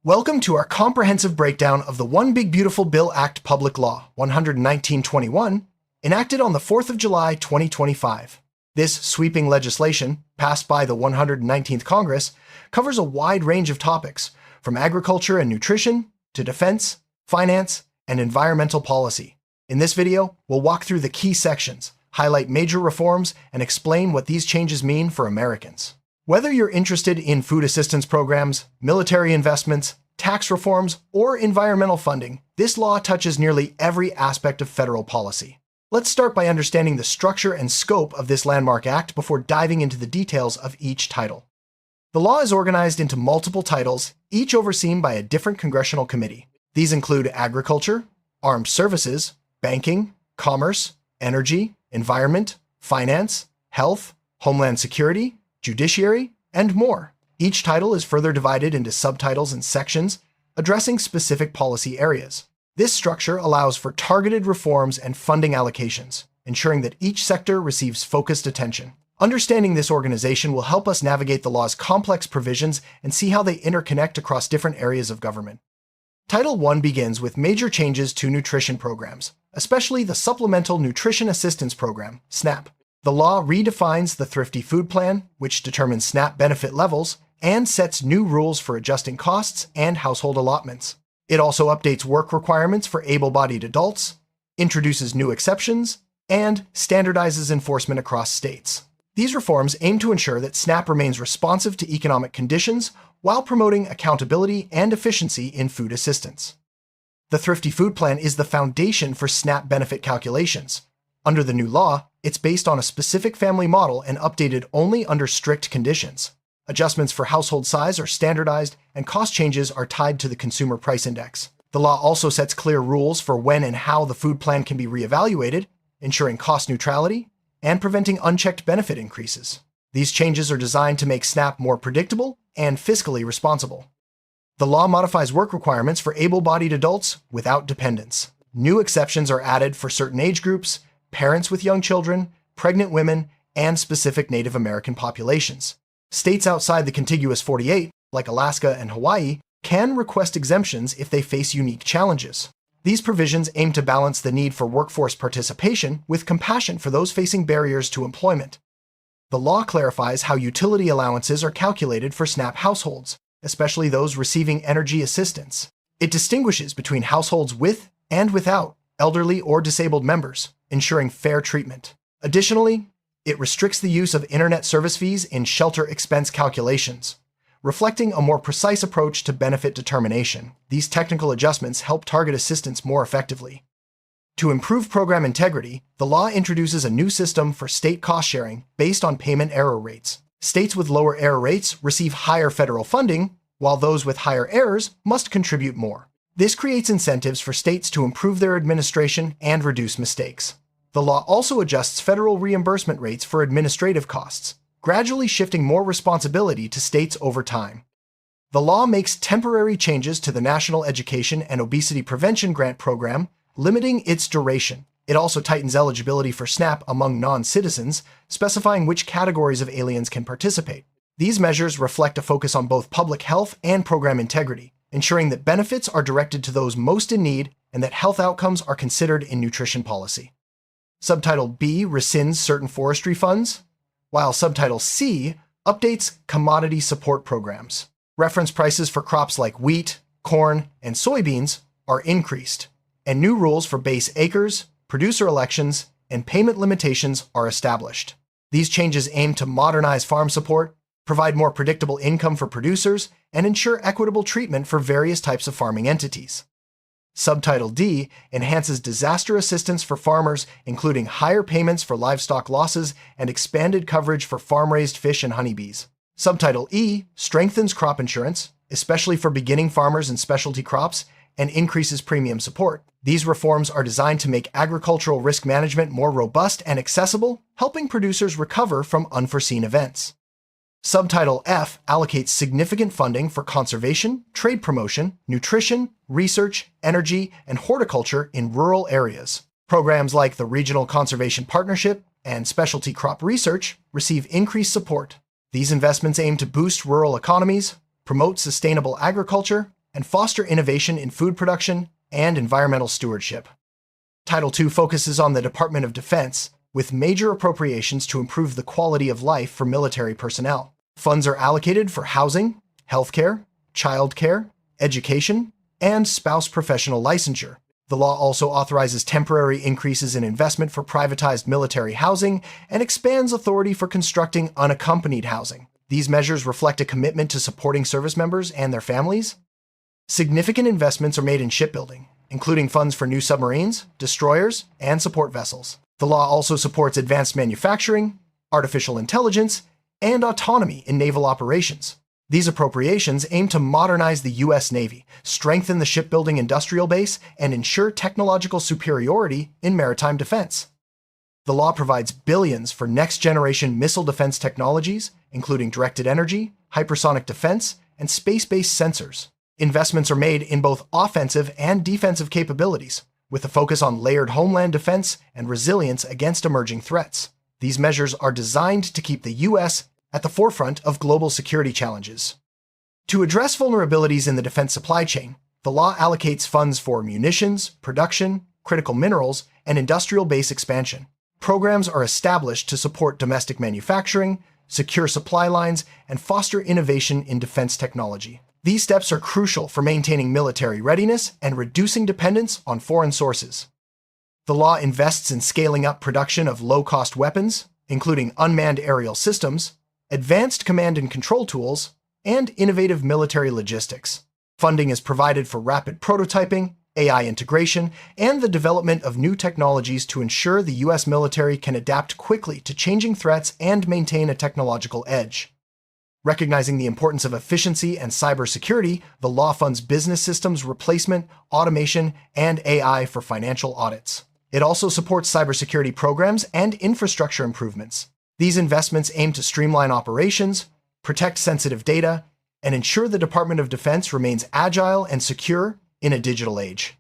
Welcome to our comprehensive breakdown of the One Big Beautiful Bill Act Public Law 119/21, enacted on the 4th of July 2025. This sweeping legislation, passed by the 119th Congress, covers a wide range of topics, from agriculture and nutrition to defense, finance, and environmental policy. In this video, we'll walk through the key sections, highlight major reforms, and explain what these changes mean for Americans. Whether you're interested in food assistance programs, military investments, tax reforms, or environmental funding, this law touches nearly every aspect of federal policy. Let's start by understanding the structure and scope of this landmark act before diving into the details of each title. The law is organized into multiple titles, each overseen by a different congressional committee. These include agriculture, armed services, banking, commerce, energy, environment, finance, health, homeland security, judiciary, and more. Each title is further divided into subtitles and sections addressing specific policy areas. This structure allows for targeted reforms and funding allocations, ensuring that each sector receives focused attention. Understanding this organization will help us navigate the law's complex provisions and see how they interconnect across different areas of government. Title I begins with major changes to nutrition programs, especially the Supplemental Nutrition Assistance Program, SNAP. The law redefines the Thrifty Food Plan, which determines SNAP benefit levels, and sets new rules for adjusting costs and household allotments. It also updates work requirements for able-bodied adults, introduces new exceptions, and standardizes enforcement across states. These reforms aim to ensure that SNAP remains responsive to economic conditions while promoting accountability and efficiency in food assistance. The Thrifty Food Plan is the foundation for SNAP benefit calculations. Under the new law, it's based on a specific family model and updated only under strict conditions. Adjustments for household size are standardized, and cost changes are tied to the Consumer Price Index. The law also sets clear rules for when and how the food plan can be reevaluated, ensuring cost neutrality and preventing unchecked benefit increases. These changes are designed to make SNAP more predictable and fiscally responsible. The law modifies work requirements for able-bodied adults without dependents. New exceptions are added for certain age groups, parents with young children, pregnant women, and specific Native American populations. States outside the contiguous 48, like Alaska and Hawaii, can request exemptions if they face unique challenges. These provisions aim to balance the need for workforce participation with compassion for those facing barriers to employment. The law clarifies how utility allowances are calculated for SNAP households, especially those receiving energy assistance. It distinguishes between households with and without elderly or disabled members, ensuring fair treatment. Additionally, it restricts the use of internet service fees in shelter expense calculations, reflecting a more precise approach to benefit determination. These technical adjustments help target assistance more effectively. To improve program integrity, the law introduces a new system for state cost sharing based on payment error rates. States with lower error rates receive higher federal funding, while those with higher errors must contribute more. This creates incentives for states to improve their administration and reduce mistakes. The law also adjusts federal reimbursement rates for administrative costs, gradually shifting more responsibility to states over time. The law makes temporary changes to the National Education and Obesity Prevention Grant Program, limiting its duration. It also tightens eligibility for SNAP among non-citizens, specifying which categories of aliens can participate. These measures reflect a focus on both public health and program integrity, ensuring that benefits are directed to those most in need and that health outcomes are considered in nutrition policy. Subtitle B rescinds certain forestry funds, while Subtitle C updates commodity support programs. Reference prices for crops like wheat, corn, and soybeans are increased, and new rules for base acres, producer elections, and payment limitations are established. These changes aim to modernize farm support, provide more predictable income for producers, and ensure equitable treatment for various types of farming entities. Subtitle D enhances disaster assistance for farmers, including higher payments for livestock losses and expanded coverage for farm-raised fish and honeybees. Subtitle E strengthens crop insurance, especially for beginning farmers and specialty crops, and increases premium support. These reforms are designed to make agricultural risk management more robust and accessible, helping producers recover from unforeseen events. Subtitle F allocates significant funding for conservation, trade promotion, nutrition, research, energy, and horticulture in rural areas. Programs like the Regional Conservation Partnership and Specialty Crop Research receive increased support. These investments aim to boost rural economies, promote sustainable agriculture, and foster innovation in food production and environmental stewardship. Title II focuses on the Department of Defense, with major appropriations to improve the quality of life for military personnel. Funds are allocated for housing, healthcare, childcare, education, and spouse professional licensure. The law also authorizes temporary increases in investment for privatized military housing and expands authority for constructing unaccompanied housing. These measures reflect a commitment to supporting service members and their families. Significant investments are made in shipbuilding, including funds for new submarines, destroyers, and support vessels. The law also supports advanced manufacturing, artificial intelligence, and autonomy in naval operations. These appropriations aim to modernize the U.S. Navy, strengthen the shipbuilding industrial base, and ensure technological superiority in maritime defense. The law provides billions for next-generation missile defense technologies, including directed energy, hypersonic defense, and space-based sensors. Investments are made in both offensive and defensive capabilities, with a focus on layered homeland defense and resilience against emerging threats. These measures are designed to keep the U.S. at the forefront of global security challenges. To address vulnerabilities in the defense supply chain, the law allocates funds for munitions, production, critical minerals, and industrial base expansion. Programs are established to support domestic manufacturing, secure supply lines, and foster innovation in defense technology. These steps are crucial for maintaining military readiness and reducing dependence on foreign sources. The law invests in scaling up production of low-cost weapons, including unmanned aerial systems, advanced command and control tools, and innovative military logistics. Funding is provided for rapid prototyping, AI integration, and the development of new technologies to ensure the U.S. military can adapt quickly to changing threats and maintain a technological edge. Recognizing the importance of efficiency and cybersecurity, the law funds business systems replacement, automation, and AI for financial audits. It also supports cybersecurity programs and infrastructure improvements. These investments aim to streamline operations, protect sensitive data, and ensure the Department of Defense remains agile and secure in a digital age.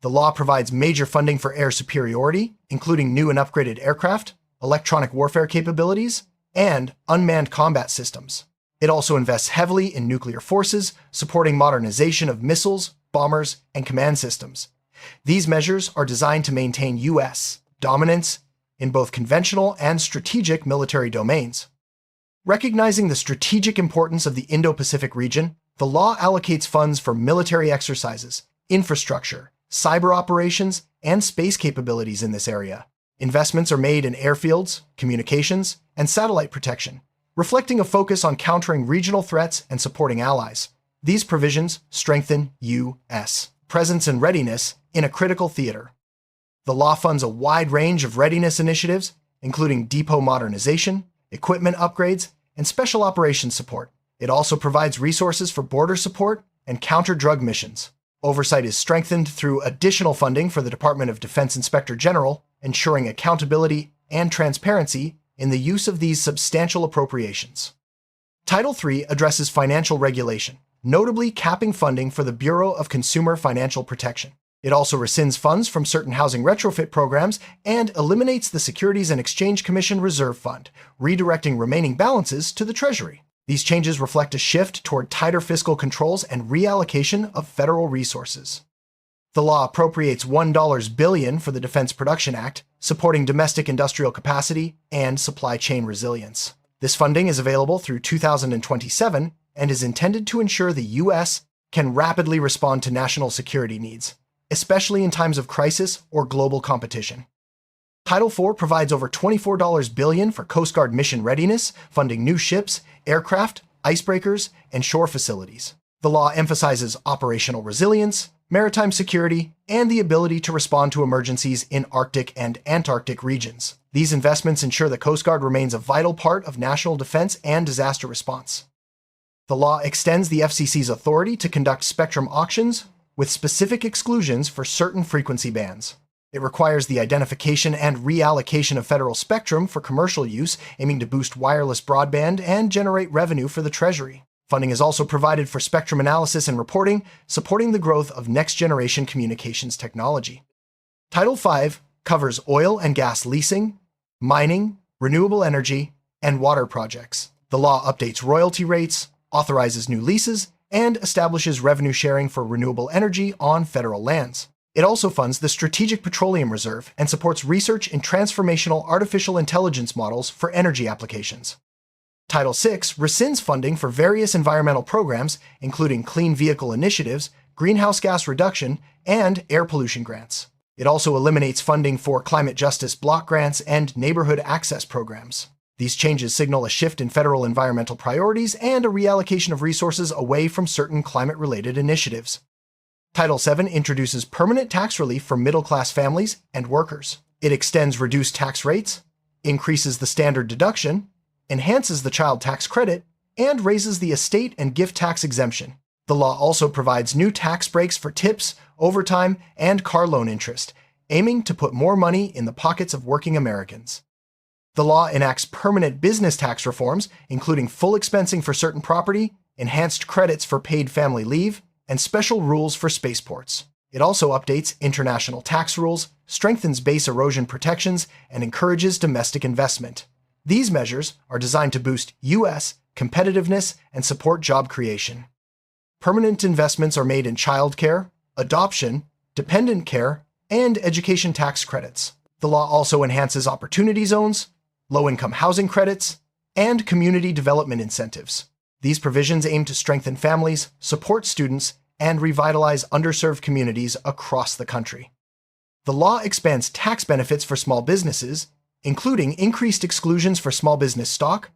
The law provides major funding for air superiority, including new and upgraded aircraft, electronic warfare capabilities, and unmanned combat systems. It also invests heavily in nuclear forces, supporting modernization of missiles, bombers, and command systems. These measures are designed to maintain U.S. dominance in both conventional and strategic military domains. Recognizing the strategic importance of the Indo-Pacific region, the law allocates funds for military exercises, infrastructure, cyber operations, and space capabilities in this area. Investments are made in airfields, communications, and satellite protection, reflecting a focus on countering regional threats and supporting allies. These provisions strengthen U.S. presence and readiness in a critical theater. The law funds a wide range of readiness initiatives, including depot modernization, equipment upgrades, and special operations support. It also provides resources for border support and counter-drug missions. Oversight is strengthened through additional funding for the Department of Defense Inspector General, ensuring accountability and transparency in the use of these substantial appropriations. Title III addresses financial regulation, notably capping funding for the Bureau of Consumer Financial Protection. It also rescinds funds from certain housing retrofit programs and eliminates the Securities and Exchange Commission Reserve Fund, redirecting remaining balances to the Treasury. These changes reflect a shift toward tighter fiscal controls and reallocation of federal resources. The law appropriates $1 billion for the Defense Production Act, supporting domestic industrial capacity and supply chain resilience. This funding is available through 2027 and is intended to ensure the U.S. can rapidly respond to national security needs, especially in times of crisis or global competition. Title IV provides over $24 billion for Coast Guard mission readiness, funding new ships, aircraft, icebreakers, and shore facilities. The law emphasizes operational resilience, maritime security, and the ability to respond to emergencies in Arctic and Antarctic regions. These investments ensure the Coast Guard remains a vital part of national defense and disaster response. The law extends the FCC's authority to conduct spectrum auctions with specific exclusions for certain frequency bands. It requires the identification and reallocation of federal spectrum for commercial use, aiming to boost wireless broadband and generate revenue for the Treasury. Funding is also provided for spectrum analysis and reporting, supporting the growth of next-generation communications technology. Title V covers oil and gas leasing, mining, renewable energy, and water projects. The law updates royalty rates, authorizes new leases, and establishes revenue sharing for renewable energy on federal lands. It also funds the Strategic Petroleum Reserve and supports research in transformational artificial intelligence models for energy applications. Title VI rescinds funding for various environmental programs, including clean vehicle initiatives, greenhouse gas reduction, and air pollution grants. It also eliminates funding for climate justice block grants and neighborhood access programs. These changes signal a shift in federal environmental priorities and a reallocation of resources away from certain climate-related initiatives. Title VII introduces permanent tax relief for middle-class families and workers. It extends reduced tax rates, increases the standard deduction, enhances the child tax credit, and raises the estate and gift tax exemption. The law also provides new tax breaks for tips, overtime, and car loan interest, aiming to put more money in the pockets of working Americans. The law enacts permanent business tax reforms, including full expensing for certain property, enhanced credits for paid family leave, and special rules for spaceports. It also updates international tax rules, strengthens base erosion protections, and encourages domestic investment. These measures are designed to boost U.S. competitiveness and support job creation. Permanent investments are made in childcare, adoption, dependent care, and education tax credits. The law also enhances opportunity zones, low-income housing credits, and community development incentives. These provisions aim to strengthen families, support students, and revitalize underserved communities across the country. The law expands tax benefits for small businesses, including increased exclusions for small business stock,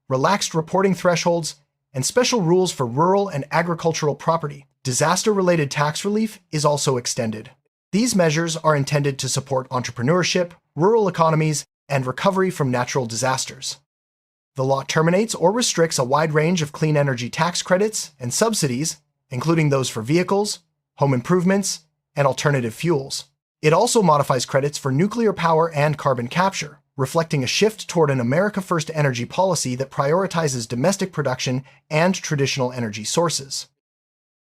relaxed reporting thresholds, and special rules for rural and agricultural property. Disaster-related tax relief is also extended. These measures are intended to support entrepreneurship, rural economies, and recovery from natural disasters. The law terminates or restricts a wide range of clean energy tax credits and subsidies, including those for vehicles, home improvements, and alternative fuels. It also modifies credits for nuclear power and carbon capture, reflecting a shift toward an America First energy policy that prioritizes domestic production and traditional energy sources.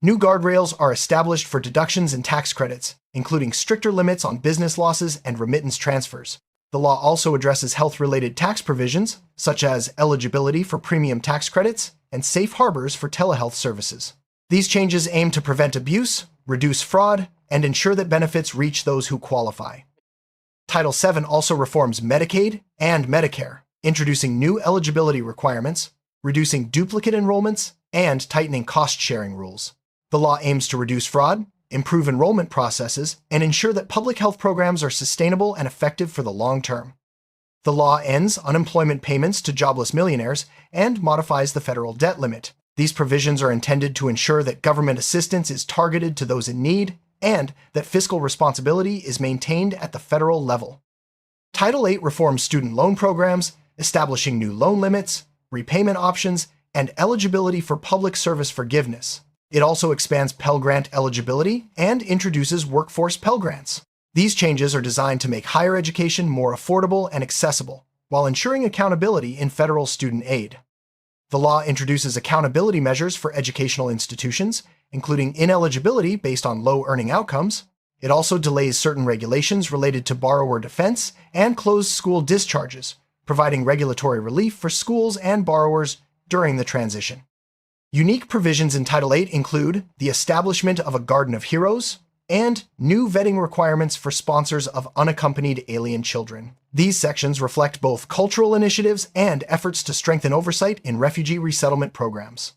New guardrails are established for deductions and tax credits, including stricter limits on business losses and remittance transfers. The law also addresses health-related tax provisions, such as eligibility for premium tax credits and safe harbors for telehealth services. These changes aim to prevent abuse, reduce fraud, and ensure that benefits reach those who qualify. Title VII also reforms Medicaid and Medicare, introducing new eligibility requirements, reducing duplicate enrollments, and tightening cost-sharing rules. The law aims to reduce fraud, improve enrollment processes, and ensure that public health programs are sustainable and effective for the long term. The law ends unemployment payments to jobless millionaires and modifies the federal debt limit. These provisions are intended to ensure that government assistance is targeted to those in need and that fiscal responsibility is maintained at the federal level. Title VIII reforms student loan programs, establishing new loan limits, repayment options, and eligibility for public service forgiveness. It also expands Pell Grant eligibility and introduces workforce Pell Grants. These changes are designed to make higher education more affordable and accessible, while ensuring accountability in federal student aid. The law introduces accountability measures for educational institutions, including ineligibility based on low earning outcomes. It also delays certain regulations related to borrower defense and closed school discharges, providing regulatory relief for schools and borrowers during the transition. Unique provisions in Title VIII include the establishment of a Garden of Heroes and new vetting requirements for sponsors of unaccompanied alien children. These sections reflect both cultural initiatives and efforts to strengthen oversight in refugee resettlement programs.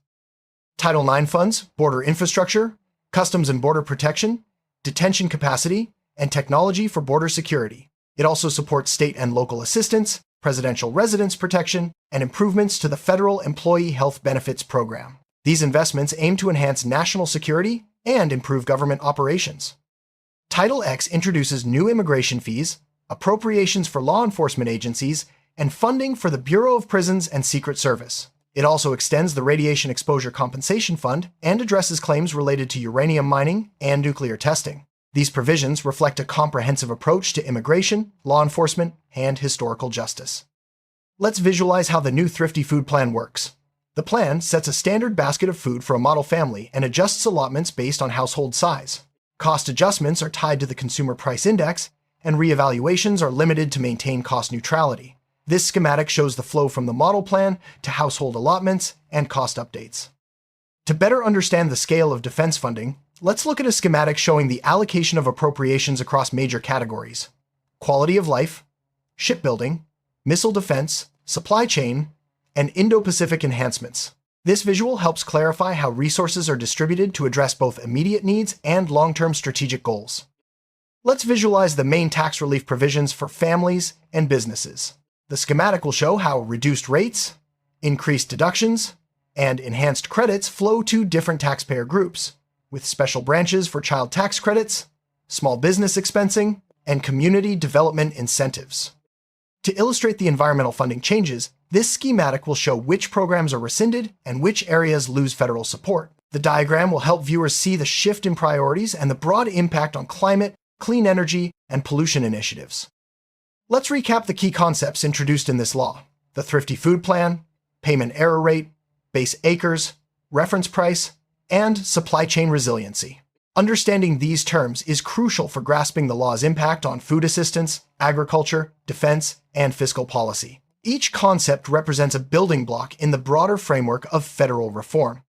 Title IX funds border infrastructure, customs and border protection, detention capacity, and technology for border security. It also supports state and local assistance, presidential residence protection, and improvements to the federal Employee Health Benefits Program. These investments aim to enhance national security and improve government operations. Title X introduces new immigration fees, appropriations for law enforcement agencies, and funding for the Bureau of Prisons and Secret Service. It also extends the Radiation Exposure Compensation Fund and addresses claims related to uranium mining and nuclear testing. These provisions reflect a comprehensive approach to immigration, law enforcement, and historical justice. Let's visualize how the new Thrifty Food Plan works. The plan sets a standard basket of food for a model family and adjusts allotments based on household size. Cost adjustments are tied to the Consumer Price Index, and reevaluations are limited to maintain cost neutrality. This schematic shows the flow from the model plan to household allotments and cost updates. To better understand the scale of defense funding, let's look at a schematic showing the allocation of appropriations across major categories: quality of life, shipbuilding, missile defense, supply chain, and Indo-Pacific enhancements. This visual helps clarify how resources are distributed to address both immediate needs and long-term strategic goals. Let's visualize the main tax relief provisions for families and businesses. The schematic will show how reduced rates, increased deductions, and enhanced credits flow to different taxpayer groups, with special branches for child tax credits, small business expensing, and community development incentives. To illustrate the environmental funding changes, this schematic will show which programs are rescinded and which areas lose federal support. The diagram will help viewers see the shift in priorities and the broad impact on climate, clean energy, and pollution initiatives. Let's recap the key concepts introduced in this law: the Thrifty Food Plan, payment error rate, base acres, reference price, and supply chain resiliency. Understanding these terms is crucial for grasping the law's impact on food assistance, agriculture, defense, and fiscal policy. Each concept represents a building block in the broader framework of federal reform.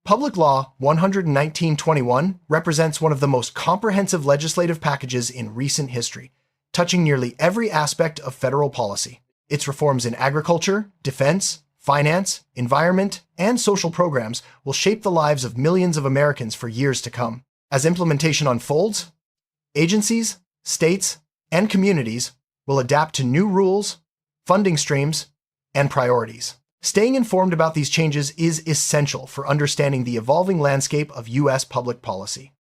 Public Law 119/21 represents one of the most comprehensive legislative packages in recent history, touching nearly every aspect of federal policy. Its reforms in agriculture, defense, finance, environment, and social programs will shape the lives of millions of Americans for years to come. As implementation unfolds, agencies, states, and communities will adapt to new rules, funding streams, and priorities. Staying informed about these changes is essential for understanding the evolving landscape of U.S. public policy.